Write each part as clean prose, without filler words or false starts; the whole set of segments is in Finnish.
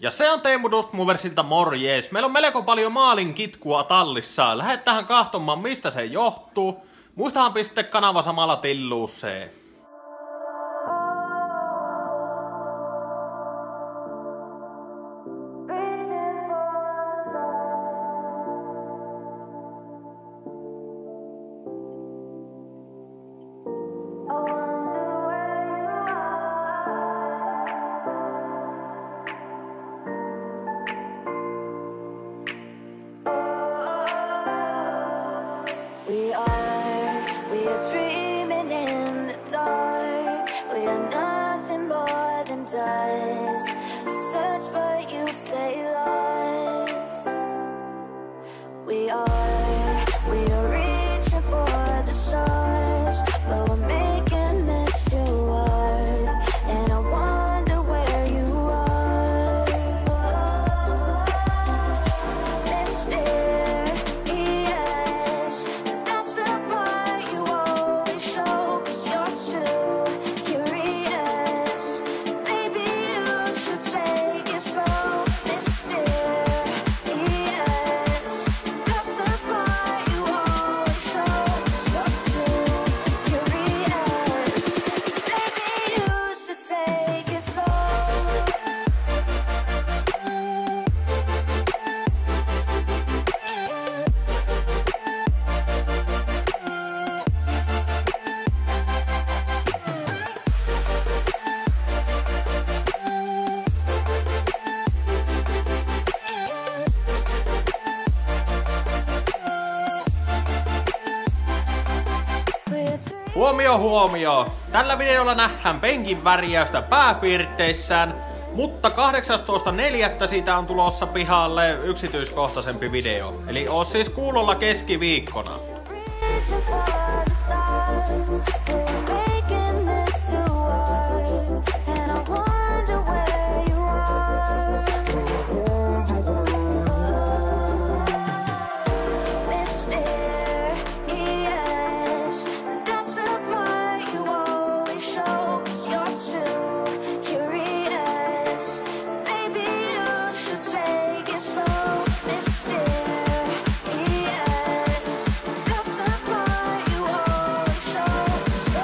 Ja se on Teemu Dustmoversilta morjes. Meillä on melko paljon maalin kitkua tallissa. Lähettähän kahtomaan mistä se johtuu. Muistahan piste kanava samalla tilluuseen. We are dreaming in the dark. We are nothing more than dust. Search but you stay lost. We are reaching for the stars, but we're making this too hard. And I wonder where you are. Mysterious, that's the part you always show. 'Cause you're too curious. Maybe you should take it slow. Mysterious, that's the part you always show. 'Cause you're too curious. Maybe you should take it slow. Huomio, huomio! Tällä videolla nähdään penkin värjäystä pääpiirteissään, mutta 18.4. siitä on tulossa pihalle yksityiskohtaisempi video. Eli oo siis kuulolla keskiviikkona. Reaching for the stars, but we're making this too hard. And I wonder where you are. Mysterious, that's the part you always show. 'Cause you're too curious. Maybe you should take it slow. Mysterious, that's the part you always show. 'Cause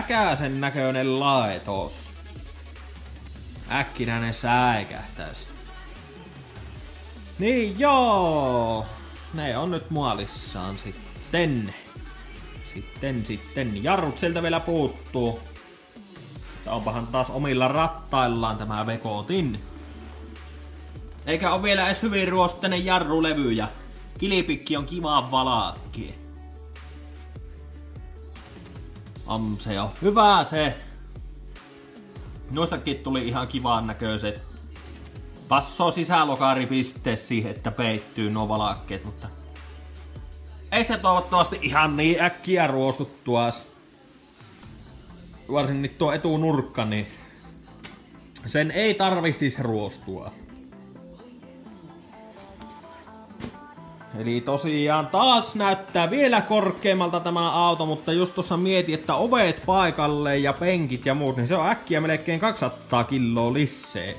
säkäisen näköinen laitos. Äkkinäinen säikähtäis. Niin joo. Ne on nyt muolissaan sitten. Sitten. Jarrut sieltä vielä puuttuu. Onpahan taas omilla rattaillaan tämä Vekotin. Eikä oo vielä edes hyvin ruosteinen jarrulevy ja kilipikki on kiva valaakki. On se jo hyvä se. Noistakin tuli ihan kivan näköiset. Passoo sisälokaripisteet siihen, että peittyy nuo valakkeet, mutta ei se toivottavasti ihan niin äkkiä ruostu tuas. Varsinkin tuo etunurkka, niin sen ei tarvitsisi ruostua. Eli tosiaan taas näyttää vielä korkeammalta tämä auto, mutta just tuossa mietin, että ovet paikalle ja penkit ja muut, niin se on äkkiä melkein 200 kiloa lisää.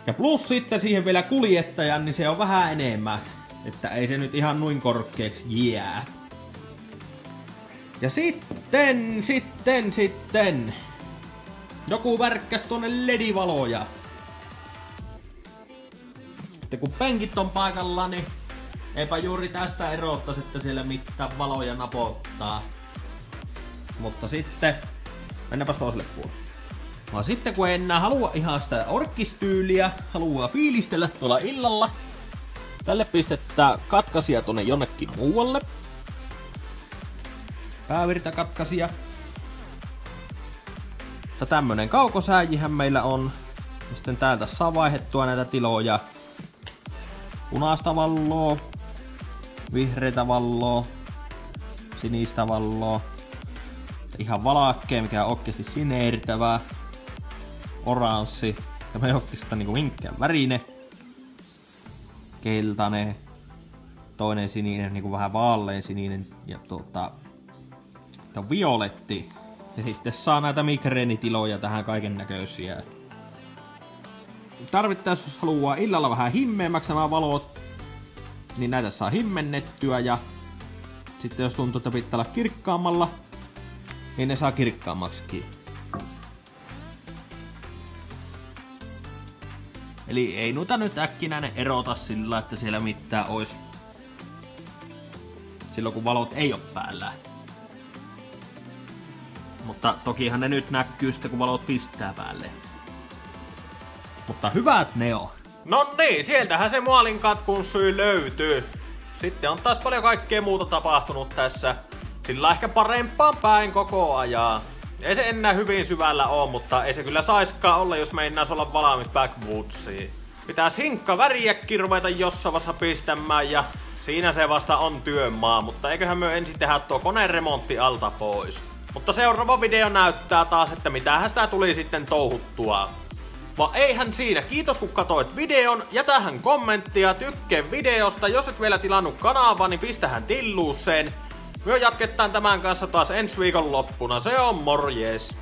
Ja plus sitten siihen vielä kuljettajan, niin se on vähän enemmän. Että ei se nyt ihan noin korkeaksi jää. Ja sitten. Joku värkkäs tuonne ledivaloja. Sitten kun penkit on paikallaan, niin eipä juuri tästä erottais, että siellä mitään valoja napottaa. Mutta sitten, mennäpäs toiselle puolelle. Vaan sitten kun ei enää halua ihan sitä orkkistyyliä, haluaa fiilistellä tuolla illalla. Tälle pistetään katkaisija tuonne jonnekin muualle. Päävirtakatkaisija. Mutta tämmönen kaukosääjihän meillä on. Ja sitten täältä saa vaihdettua näitä tiloja. Punaista valloa, vihreitä valloa, sinistä valloa. Ihan valakkeen, mikä on oikeasti sineertävää. Oranssi. Tämä ei oikeastaan niinku minkään värine. Keltainen. Toinen sininen, niinku vähän vaalean sininen. Ja violetti. Ja sitten saa näitä migreenitiloja tähän kaiken näköisiä. Tarvittaessa jos haluaa illalla vähän himmeämmäksi nämä valot, niin näitä saa himmennettyä. Ja sitten jos tuntuu, että pitää olla kirkkaammalla, niin ne saa kirkkaammaksikin. Eli ei noita nyt äkkinäinen erota sillä, että siellä mitään ois. Silloin kun valot ei oo päällä. Mutta tokihan ne nyt näkyy sitten kun valot pistää päälle. Mutta hyvät ne on. No niin, sieltähän se muolin katkun syy löytyy. Sitten on taas paljon kaikkea muuta tapahtunut tässä. Sillä ehkä parempaan päin koko ajan. Ei se enää hyvin syvällä oo, mutta ei se kyllä saiskaan olla, jos meinnäis olla valmis backwoodsiin. Pitäis hinkka väriäkin ruveta jossain vaiheessa pistämään ja siinä se vasta on työmaa, mutta eiköhän me ensin tehdä tuo koneremontti alta pois. Mutta seuraava video näyttää taas, että mitähän sitä tuli sitten touhuttua. Vaan eihän siinä. Kiitos kun katsoit videon. Jätähän kommenttia, tykkää videosta. Jos et vielä tilannut kanavaa, niin pistähän tilluuseen. Me jatketaan tämän kanssa taas ensi viikon loppuna. Se on morjes!